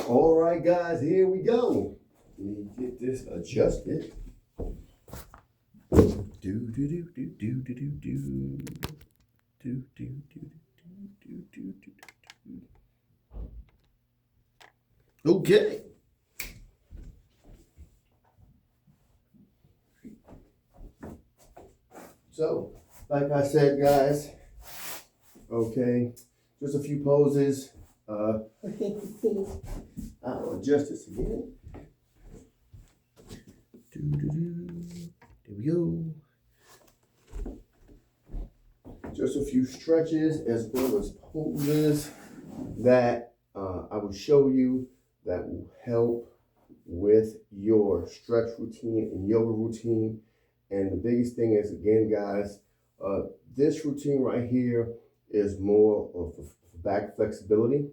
All right, guys, here we go. Let me get this adjusted. Okay. So, like I said, guys, okay, just a few poses. I'll adjust this again. There we go. Just a few stretches as well as poses that I will show you that will help with your stretch routine and yoga routine. And the biggest thing is, again, guys, this routine right here is more of back flexibility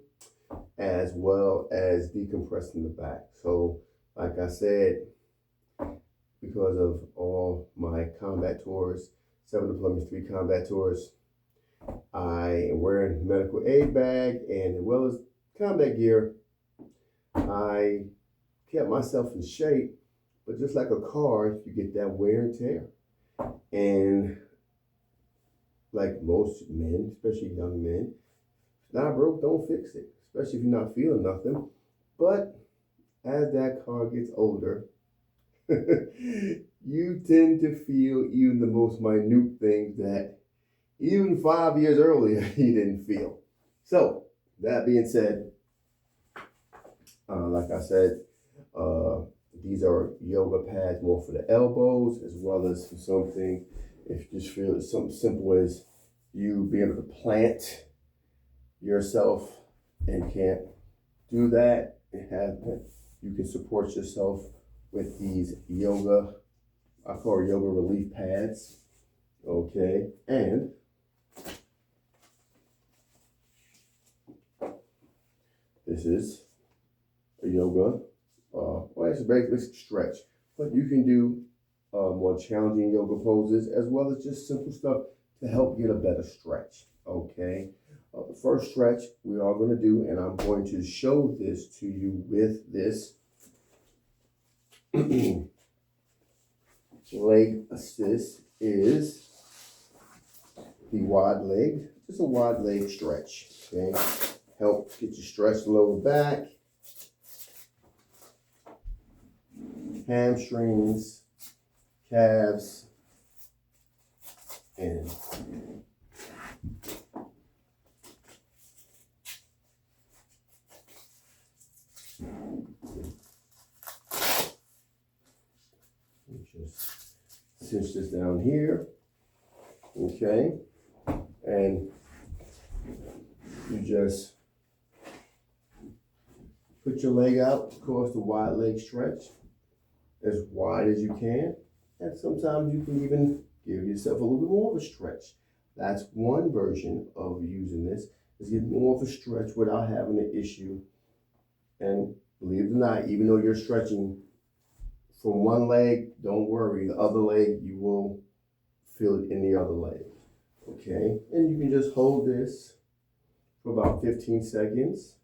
as well as decompressing the back. So, like I said, because of all my combat tours, 7 deployments, 3 combat tours, I am wearing medical aid bag and as well as combat gear. I kept myself in shape, but just like a car, you get that wear and tear. And like most men, especially young men, if not broke, don't fix it, especially if you're not feeling nothing. But as that car gets older, you tend to feel even the most minute things that even 5 years earlier you didn't feel. So that being said, like I said, these are yoga pads more for the elbows as well as for something, if you just feel it's something simple as you being able to plant yourself and can't do that, you can support yourself with these yoga, I call it yoga relief pads, okay? And this is a yoga, well, it's a basic stretch, but you can do more challenging yoga poses as well as just simple stuff to help get a better stretch, okay? The first stretch we are going to do, and I'm going to show this to you with this leg assist, is the wide leg, just a wide leg stretch, okay? Help get you stretched lower back, hamstrings, calves, and just cinch this down here, okay? And you just put your leg out across the wide leg stretch, as wide as you can. And sometimes you can even give yourself a little bit more of a stretch. That's one version of using this, is get more of a stretch without having an issue. And believe it or not, even though you're stretching from one leg, don't worry, the other leg, you will feel it in the other leg, okay? And you can just hold this for about 15 seconds.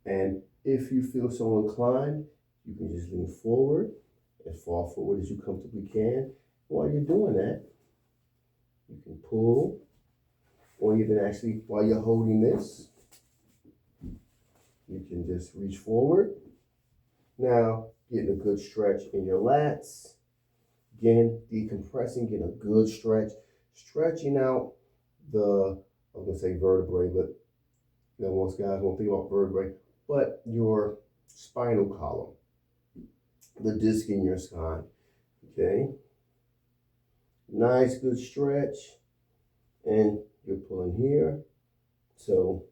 And if you feel so inclined, you can just lean forward as far forward as you comfortably can. While you're doing that, you can pull, or you can actually, while you're holding this, you can just reach forward. Now, getting a good stretch in your lats. Again, decompressing, getting a good stretch. Stretching out the, I was gonna say vertebrae, but you know, most guys won't think about vertebrae, but your spinal column, the disc in your spine, okay? Nice, good stretch, and you're pulling here. So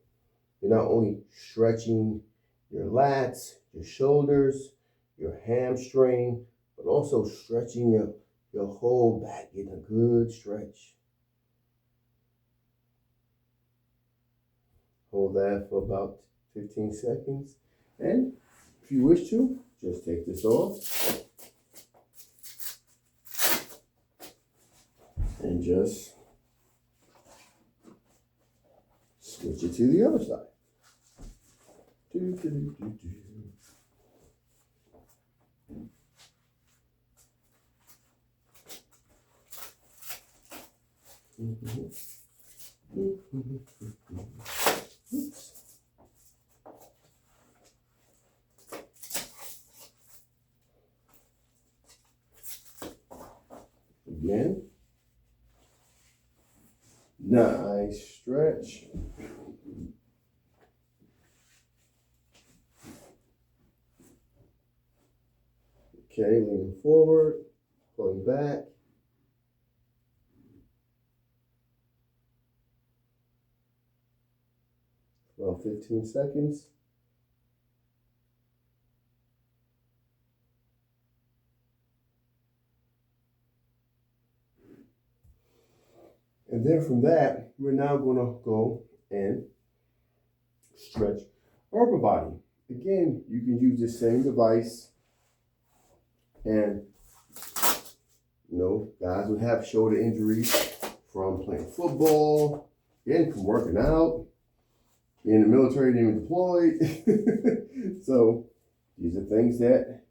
you're not only stretching your lats, your shoulders, your hamstring, but also stretching your whole back, getting a good stretch. Hold that for about 15 seconds. And if you wish to, just take this off. And and just switch it to the other side. Oops. Again, nice stretch. Okay, leaning forward, pulling back. About 15 seconds. And then from that, we're now going to go and stretch our upper body. Again, you can use the same device. And, guys would have shoulder injuries from playing football, again, from working out, being in the military, being deployed. So these are things that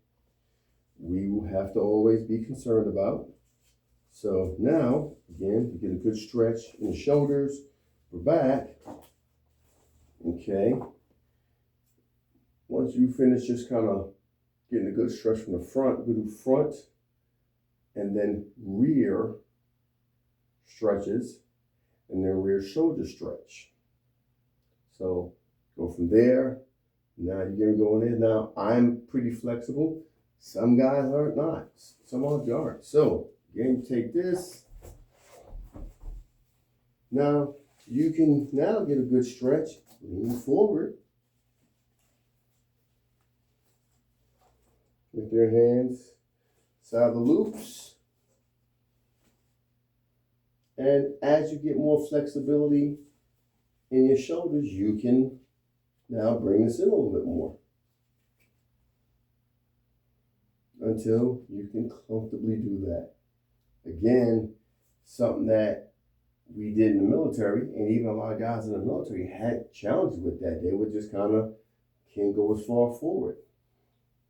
we will have to always be concerned about. So now, again, you get a good stretch in the shoulders, the back. Okay. Once you finish just kind of getting a good stretch from the front, we do front and then rear stretches and then rear shoulder stretch. So go from there. Now you're going in. Now I'm pretty flexible. Some guys are not. Some aren't. So again, take this. Now you can now get a good stretch. Lean forward with your hands inside the loops. And as you get more flexibility in your shoulders, you can now bring this in a little bit more until you can comfortably do that. Again, something that we did in the military, and even a lot of guys in the military had challenges with that. They would just kind of can't go as far forward.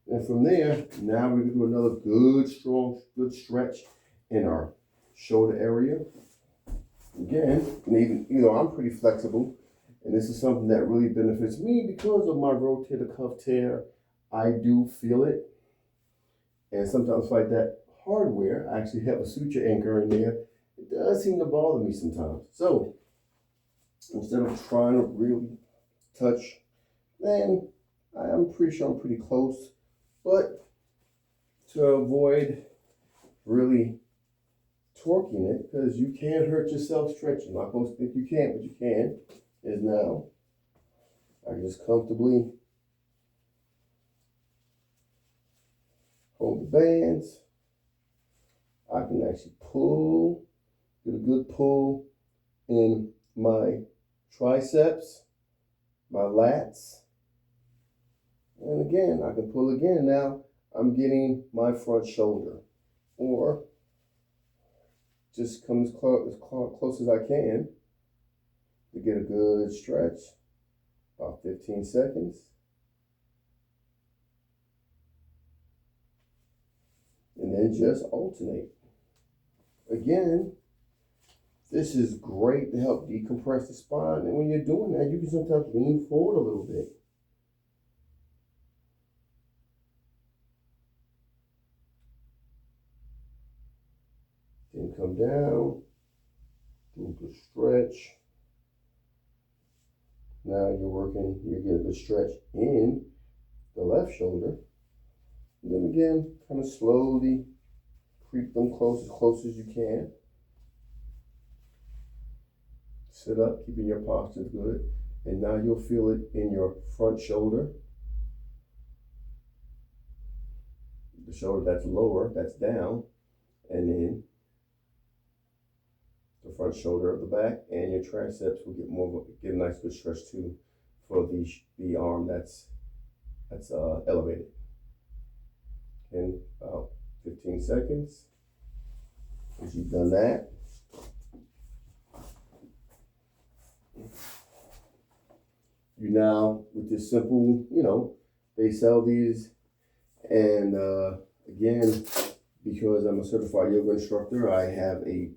And from there, now we're going to do another good, strong, good stretch in our shoulder area. Again, and even I'm pretty flexible, and this is something that really benefits me because of my rotator cuff tear. I do feel it, and sometimes like that hardware, I actually have a suture anchor in there. It does seem to bother me sometimes. So instead of trying to really touch, then I'm pretty sure I'm pretty close. But to avoid really torquing it, because you can hurt yourself stretching. I'm not supposed to think you can't, but you can. Is now I can just comfortably hold the bands. I can actually pull, get a good pull in my triceps, my lats. And again, I can pull again. Now I'm getting my front shoulder, or just come as close as I can to get a good stretch, about 15 seconds. And then just alternate. Again, this is great to help decompress the spine. And when you're doing that, you can sometimes lean forward a little bit. Then come down, do a good stretch. Now you're getting a good stretch in the left shoulder. And then again, kind of slowly creep them as close as you can. Sit up, keeping your posture good. And now you'll feel it in your front shoulder. The shoulder that's lower, that's down. And then the front shoulder of the back, and your triceps will get a nice good stretch too for the arm that's elevated. In about 15 seconds, once you've done that, you now, with this simple, they sell these, and again, because I'm a certified yoga instructor, I have a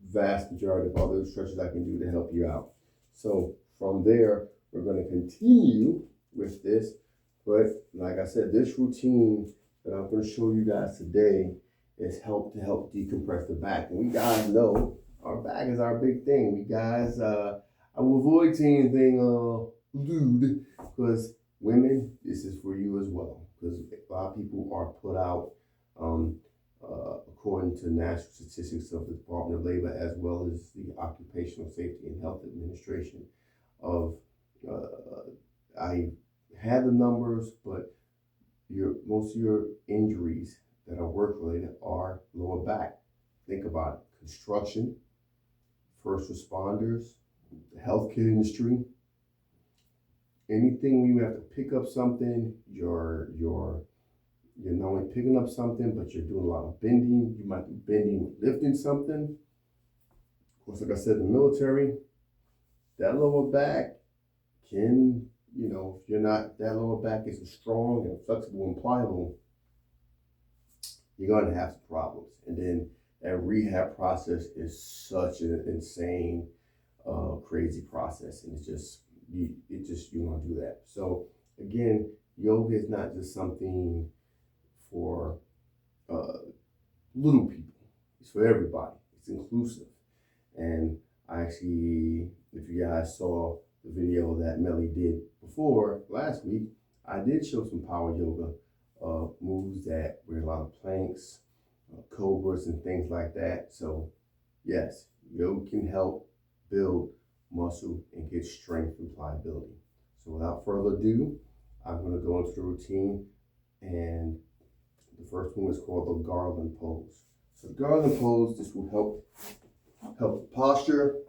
vast majority of other stretches I can do to help you out. So from there, we're going to continue with this. But like I said, this routine that I'm going to show you guys today is to help decompress the back. And we guys know our back is our big thing. We guys, I will avoid saying anything lewd, because women, this is for you as well. Because a lot of people are put out, according to national statistics of the Department of Labor, as well as the Occupational Safety and Health Administration of, I had the numbers, but most of your injuries that are work related are lower back. Think about it: construction, first responders, the healthcare industry. Anything where you have to pick up something, you're not only picking up something, but you're doing a lot of bending. You might be bending, lifting something. Of course, like I said, in the military, that lower back can, if you're not, that lower back isn't strong and flexible and pliable, you're going to have some problems. And then that rehab process is such an insane, crazy process. And you want to do that. So again, yoga is not just something for little people. It's for everybody. It's inclusive. And actually, if you guys saw the video that Melly did before last week, I did show some power yoga moves that were a lot of planks, cobras, and things like that. So yes, yoga can help build muscle and get strength and pliability. So without further ado, I'm going to go into the routine, and the first one is called the garland pose. So the garland pose, this will help the posture.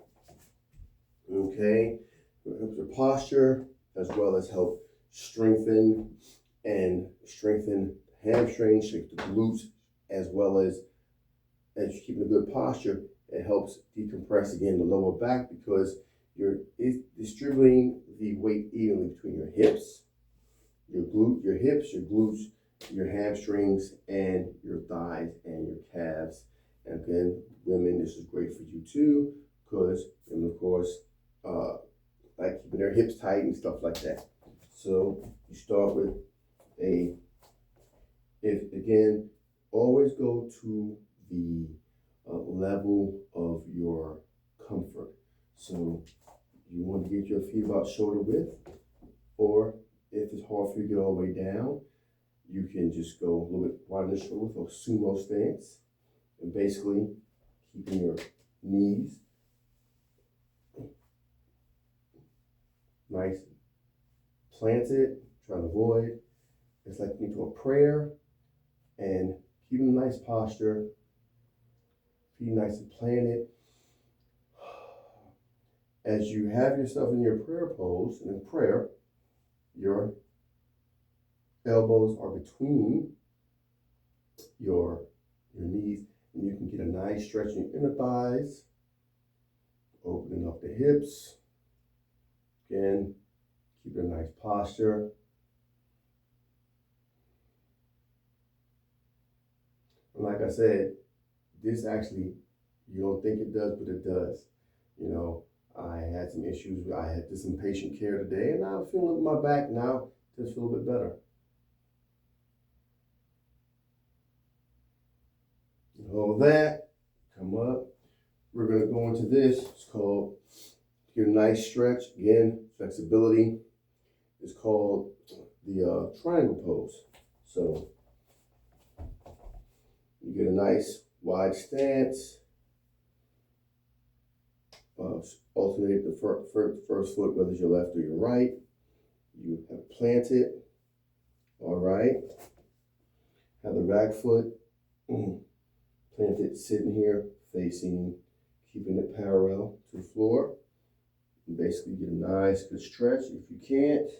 Okay, it helps your posture as well as help strengthen hamstrings, shake the glutes, as well as you're keeping a good posture. It helps decompress again the lower back, because you're distributing the weight evenly between your hips, your glutes, your hamstrings, and your thighs and your calves. And again, women, this is great for you too, because, and of course, like keeping their hips tight and stuff like that. So you start with again, always go to the level of your comfort. So you want to get your feet about shoulder width, or if it's hard for you to get all the way down, you can just go a little bit wider than shoulder width, or sumo stance, and basically keeping your knees nice planted, trying to avoid. It's like into a prayer, and keeping a nice posture, feet nice and planted. As you have yourself in your prayer pose, and in prayer, your elbows are between your knees, and you can get a nice stretch in your inner thighs, opening up the hips. Again, keep a nice posture. And like I said, this actually, you don't think it does, but it does. I had some issues. I did some patient care today, and I'm feeling my back now just feel a bit better. Hold that, come up. We're going to go into this. It's called, get a nice stretch. Again, flexibility. It's called the triangle pose. So you get a nice wide stance. Alternate the first foot, whether it's your left or your right. You have planted. All right. Have the back foot planted, sitting here, facing, keeping it parallel to the floor. And basically get a nice good stretch. If you can't,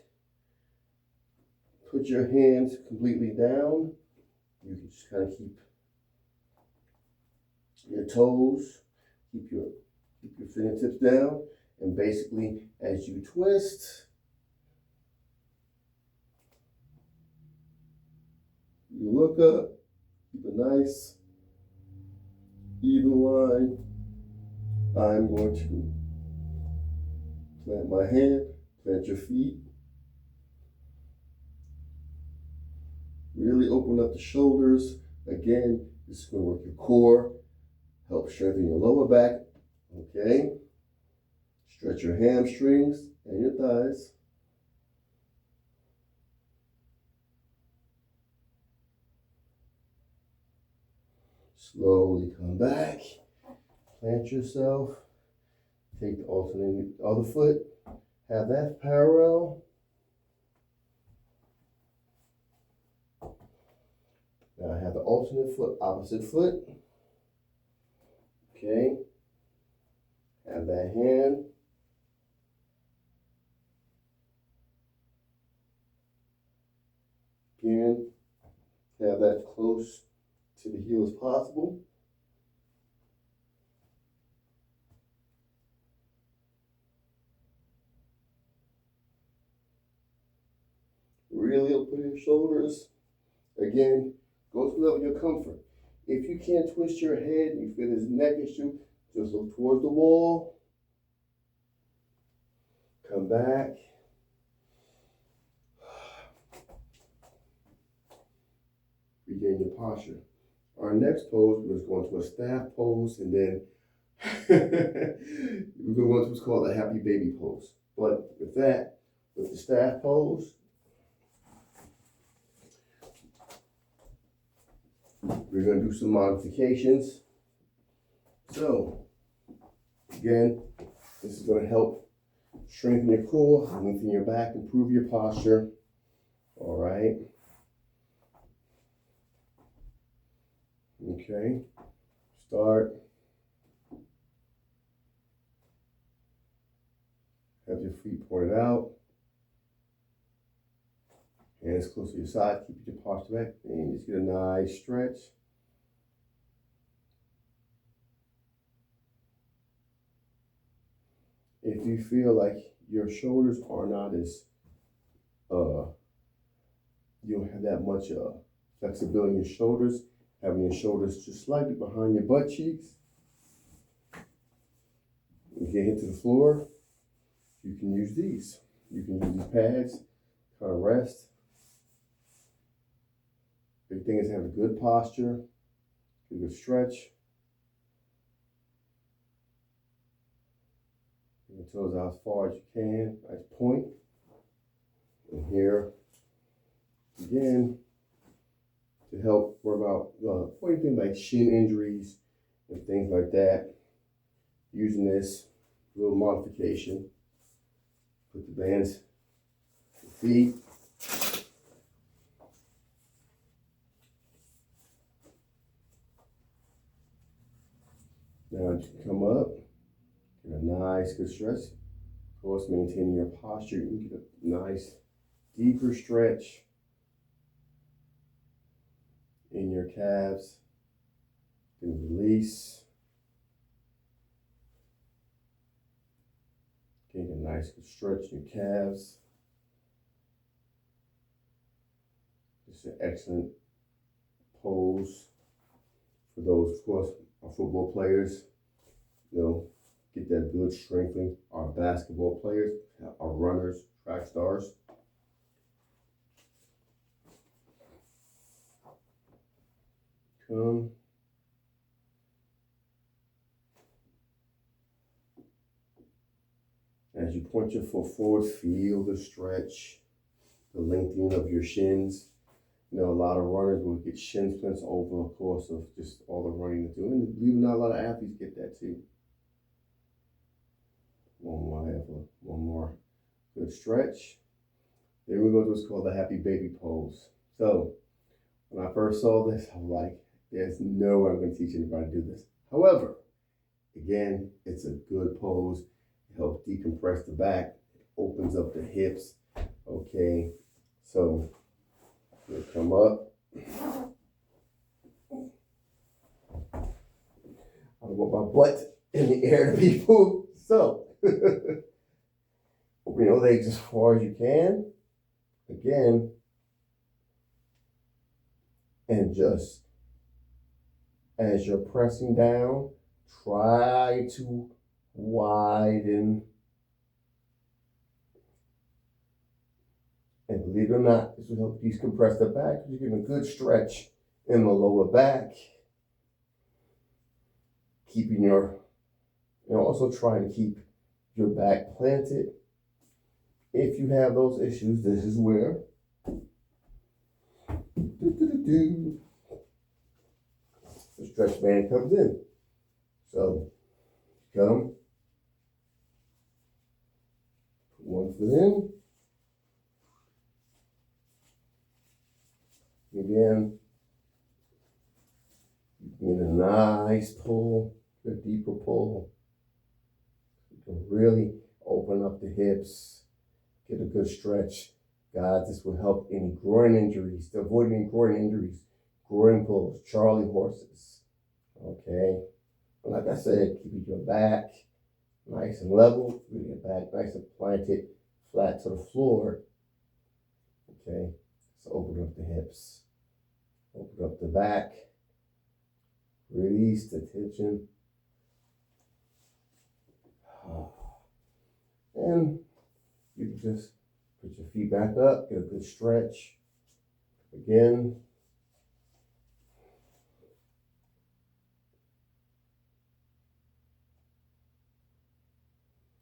put your hands completely down. You can just kind of keep your toes, keep your fingertips down, And basically, as you twist, you look up, keep a nice even line. I'm going to plant my hand, plant your feet. Really open up the shoulders. Again, this is going to work your core, help strengthen your lower back. Okay. Stretch your hamstrings and your thighs. Slowly come back. Plant yourself. Take the alternating other foot. Have that parallel. Now I have the alternate foot, opposite foot. Okay. Have that hand. Again, have that close to the heel as possible. Really open your shoulders. Again, go to the level of your comfort. If you can't twist your head and you feel this neck issue, just look towards the wall. Come back. Regain your posture. Our next pose, we're going to go into a staff pose, and then we're going to go into what's called a happy baby pose. But with that, with the staff pose, we're going to do some modifications. So, again, this is going to help strengthen your core, lengthen your back, improve your posture. All right. Okay. Start. Have your feet pointed out. Hands close to your side. Keep your posture back. And just get a nice stretch. If you feel like your shoulders are not as, you don't have that much flexibility in your shoulders, having your shoulders just slightly behind your butt cheeks. When you get hit to the floor, you can use these. You can use these pads, kind of rest. Big thing is have a good posture, a good stretch. Your toes out as far as you can. Nice point. And here, again, to help worry about anything like shin injuries and things like that. Using this little modification. Put the bands, the feet. Now you can come up, get a nice good stretch. Of course, maintaining your posture, you can get a nice deeper stretch in your calves. Then release. Getting a nice good stretch in your calves. It's an excellent pose for those, of course, our football players. You know, get that good strengthening. Our basketball players, our runners, track stars. Come. As you point your foot forward, feel the stretch, the lengthening of your shins. You know, a lot of runners will get shin splints over the course of just all the running they're doing. And believe it or not, a lot of athletes get that too. One more good stretch. Then we go to what's called the happy baby pose. So when I first saw this, I was like, there's no way I'm going to teach anybody to do this. However, again, it's a good pose. It helps decompress the back. It opens up the hips. Okay, so we'll come up. I want my butt in the air to people. So Open your legs as far as you can. Again. And just as you're pressing down, try to widen. And believe it or not, this will help decompress the back. You're getting a good stretch in the lower back. Keeping and also trying to keep your back planted. If you have those issues, this is where the stretch band comes in. So come, put one foot in. Again, you get a nice pull, a deeper pull. You can really open up the hips, get a good stretch. Guys, this will help any groin injuries, to avoid any groin injuries, groin pulls, Charlie horses. Okay, and like I said, keeping your back nice and level, keeping your back nice and planted, flat to the floor. Okay, so open up the hips, open up the back, release the tension. And you can just put your feet back up, get a good stretch. Again.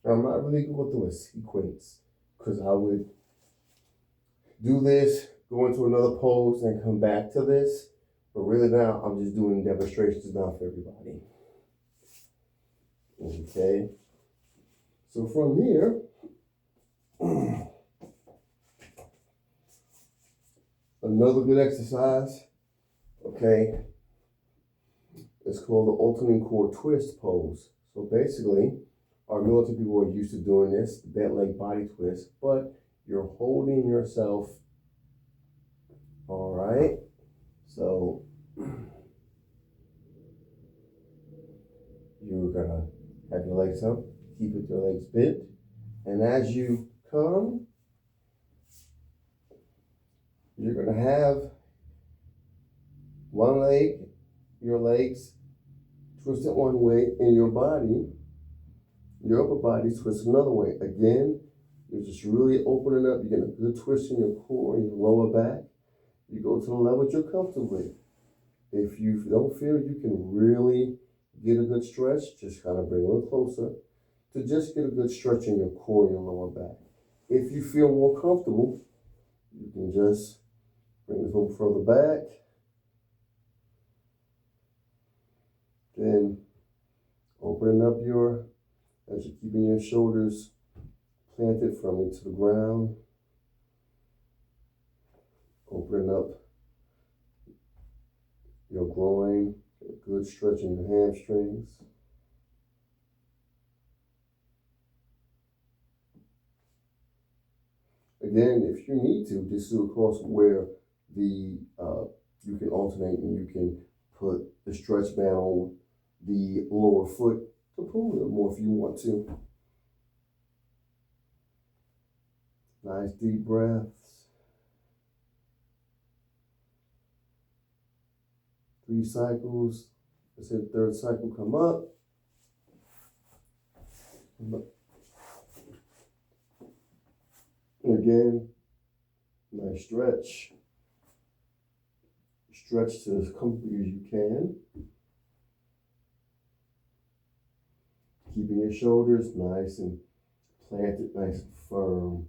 I'm not really going through a sequence because I would do this, go into another pose, and come back to this. But really now, I'm just doing demonstrations now for everybody. Okay. So from here, another good exercise, okay, it's called the alternating core twist pose. So basically, our military people are used to doing this, the bent leg body twist, but you're holding yourself, all right? So you're gonna have your legs up, keep your legs bent, and as you come, you're gonna have one leg, your legs twisted one way, and your body, your upper body twists another way. Again, you're just really opening up. You get a good twist in your core and your lower back. You go to the level that you're comfortable with. If you don't feel you can really get a good stretch, just kind of bring a little closer to just get a good stretch in your core and your lower back. If you feel more comfortable, you can just bring this a little further back. Then opening up as you're keeping your shoulders planted firmly to the ground. Opening up your groin, get a good stretch in your hamstrings. Again, if you need to, this is of course where you can alternate and you can put the stretch band on the lower foot to pull a little more if you want to. Nice deep breaths. 3 cycles. I said third cycle, come up. And again, nice stretch. Stretch to as comfortably as you can. Keeping your shoulders nice and planted, nice and firm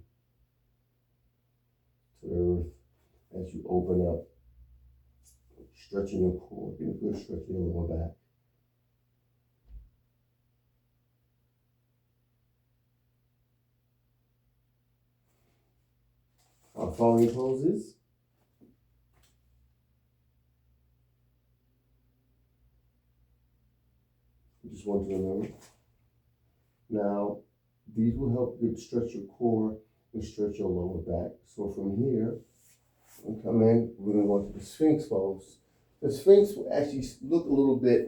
to the earth as you open up. Stretching your core, get a good stretch in your lower back. Our following poses. Just want to remember. Now, these will help you stretch your core and stretch your lower back. So from here, we'll come in, we're going to go into the Sphinx pose. The Sphinx will actually look a little bit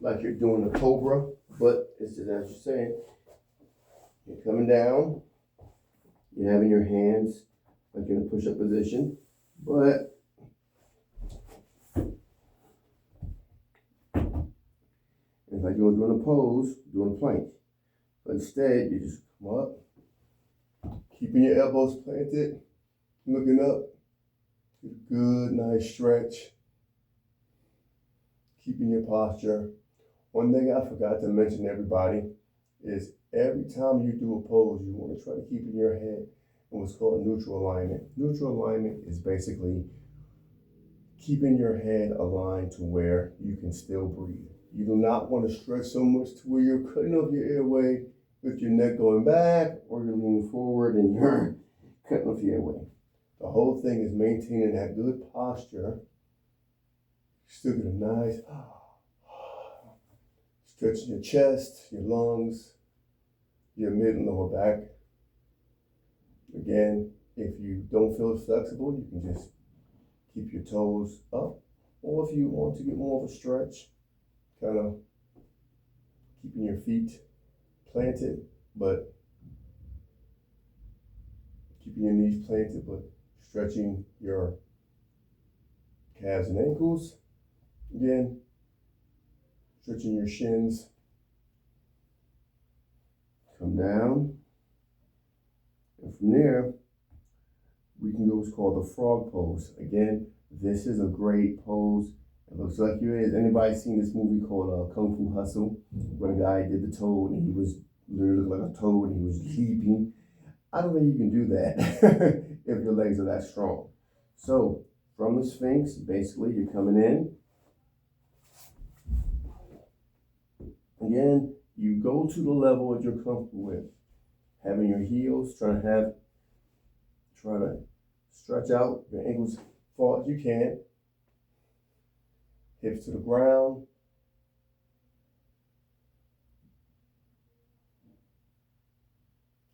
like you're doing a cobra, but it's just as you're saying, You're coming down. You're having your hands like in a push-up position, but it's like you're doing a pose, doing a plank. But instead, you just come up, keeping your elbows planted, looking up. Good, nice stretch. Keeping your posture. One thing I forgot to mention to everybody is every time you do a pose, you want to try to keep in your head what's called neutral alignment. Neutral alignment is basically keeping your head aligned to where you can still breathe. You do not want to stretch so much to where you're cutting off your airway with your neck going back, or you're leaning forward and you're cutting off your airway. The whole thing is maintaining that good posture. Still get a nice stretching your chest, your lungs, your mid and lower back. Again, if you don't feel flexible, you can just keep your toes up. Or if you want to get more of a stretch, kind of keeping your feet planted, but keeping your knees planted, but stretching your calves and ankles. Again, stretching your shins. Come down. And from there, we can go what's called the frog pose. Again, this is a great pose. It looks like you is. Anybody seen this movie called Kung Fu Hustle, where the guy did the toad and he was literally looked like a toad and he was leaping? I don't think you can do that if your legs are that strong. So from the Sphinx, basically you're coming in. Again, you go to the level that you're comfortable with. Having your heels, try to stretch out your ankles as far as you can. Hips to the ground.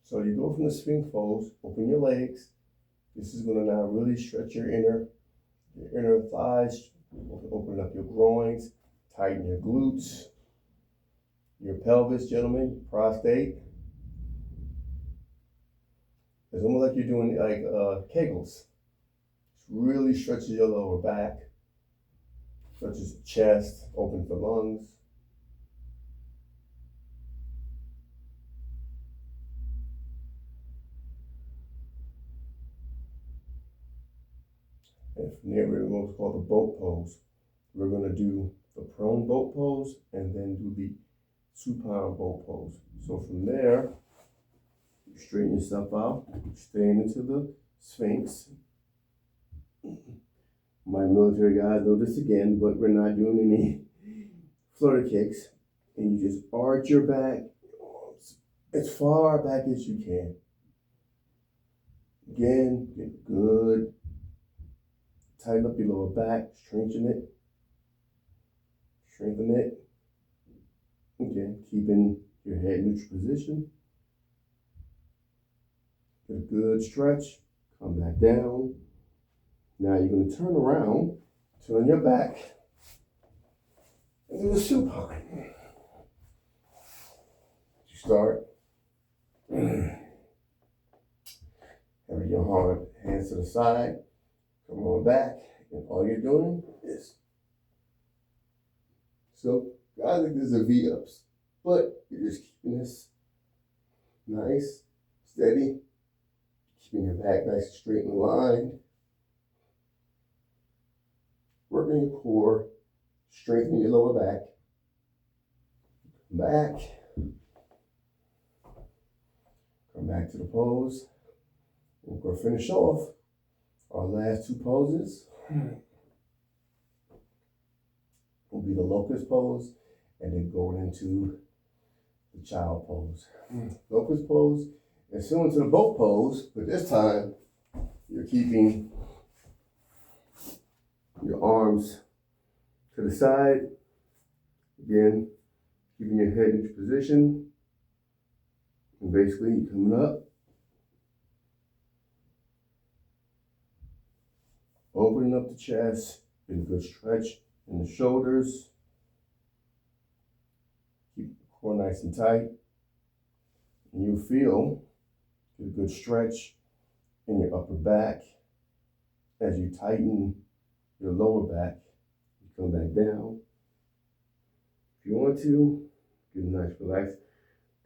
So you go from the Sphinx pose, open your legs. This is going to now really stretch your inner thighs, open up your groins, tighten your glutes, your pelvis, gentlemen, prostate. It's almost like you're doing like Kegels. It really stretches your lower back, stretches the chest, opens the lungs. And from there, we're going to what's called the boat pose. We're going to do the prone boat pose and then do the supine boat pose. So from there, you straighten yourself out, staying into the Sphinx. My military guys know this again, but we're not doing any flutter kicks. And you just arch your back as far back as you can. Again, get good. Tighten up your lower back, strengthen it. Again, keeping your head neutral position. Get a good stretch. Come back down. Now you're going to turn around, turn your back, and do the supine. You start. Having your hands to the side. Come on back, and all you're doing is, so I think this is a V-ups, but you're just keeping this nice, steady, keeping your back nice and straight and aligned, working your core, strengthening your lower back, come back to the pose. We're going to finish off our last two poses will be the locust pose and then going into the child pose. Locust pose is similar to the boat pose, but this time you're keeping your arms to the side. Again, keeping your head in each position. And basically you're coming up. Opening up the chest, getting a good stretch in the shoulders. Keep the core nice and tight. and you feel a good stretch in your upper back as you tighten your lower back. You come back down. If you want to, get a nice relax.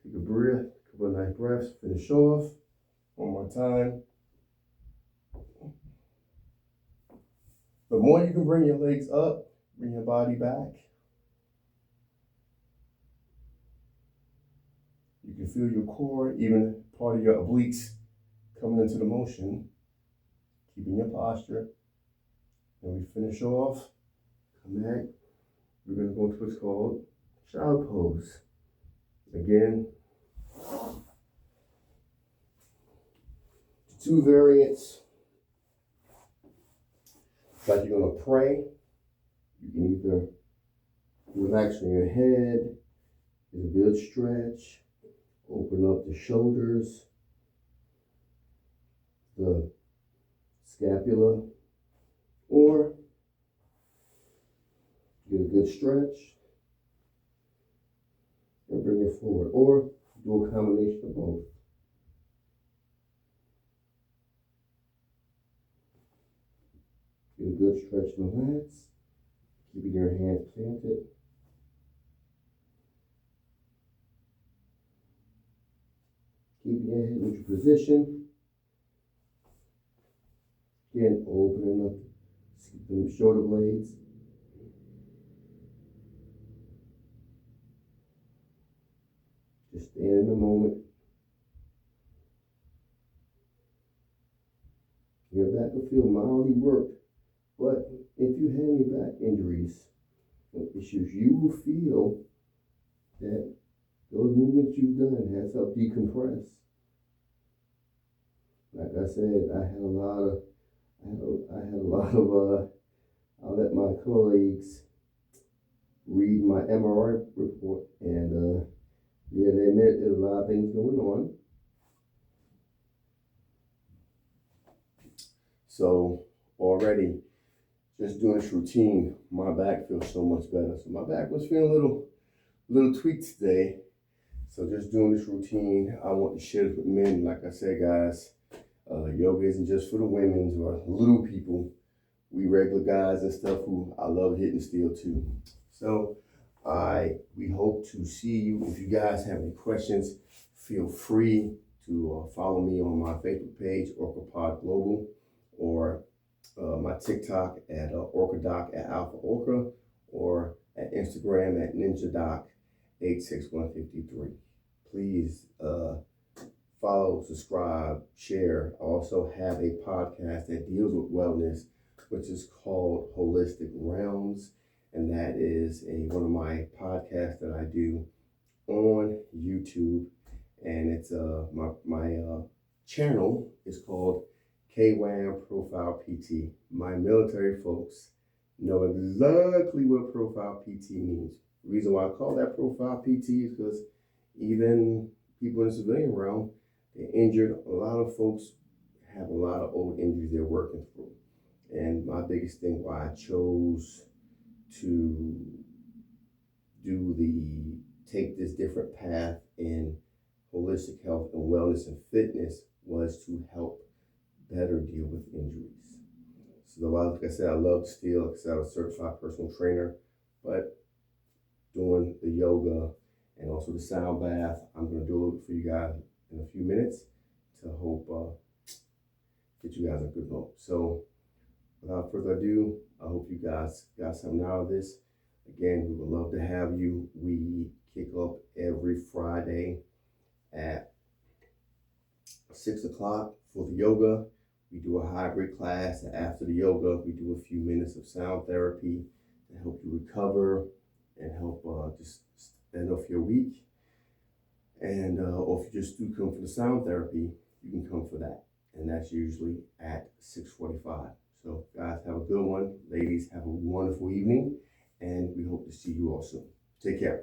Take a breath, a couple of nice breaths, finish off. One more time. The more you can bring your legs up, bring your body back, you can feel your core, even part of your obliques, coming into the motion, keeping your posture. Then we finish off, come back. We're going to go into what's called child pose. Again, 2 variants. It's like you're going to pray. You can either relax on your head, get a good stretch, open up the shoulders, the scapula, or get a good stretch and bring it forward, or do a combination of both. Get a good stretch and relax, keeping your hands planted. Keeping your head in neutral position. Again, opening up the shoulder blades. Just stand in the moment. Your back will feel mildly worked, but if you have any back injuries or issues, you will feel that those movements you've done has helped decompress. Like I said, I had a lot of, I let my colleagues read my MRI report, and yeah, they admit there's a lot of things going on. So already, just doing this routine, my back feels so much better. So my back was feeling a little tweaked today. So just doing this routine, I want to share this with men. Like I said, guys, yoga isn't just for the women's or little people. We regular guys and stuff who I love hitting steel too. So we hope to see you. If you guys have any questions, feel free to follow me on my Facebook page, OrcaPod Global, or my TikTok at OrcaDoc at Alpha Orca, or at Instagram at NinjaDoc86153. Please follow, subscribe, share. I also have a podcast that deals with wellness, which is called Holistic Realms, and that is one of my podcasts that I do on YouTube, and it's my channel is called coreKWAMPROFILEPT. My military folks know exactly what profile PT means. The reason why I call that profile PT is because even people in the civilian realm, they're injured. A lot of folks have a lot of old injuries they're working through. And my biggest thing why I chose to take this different path in holistic health and wellness and fitness was to help better deal with injuries. So like I said, I love steel. Like I said, I'm a certified personal trainer, but doing the yoga and also the sound bath, I'm going to do a little bit for you guys in a few minutes to hope get you guys a good note. So without further ado, I hope you guys got something out of this. Again, we would love to have you. We kick up every Friday at 6 o'clock for the yoga. We do a hybrid class. After the yoga, we do a few minutes of sound therapy to help you recover and help just stand off your week. And or if you just do come for the sound therapy, you can come for that. And that's usually at 6:45. So guys, have a good one. Ladies, have a wonderful evening. And we hope to see you all soon. Take care.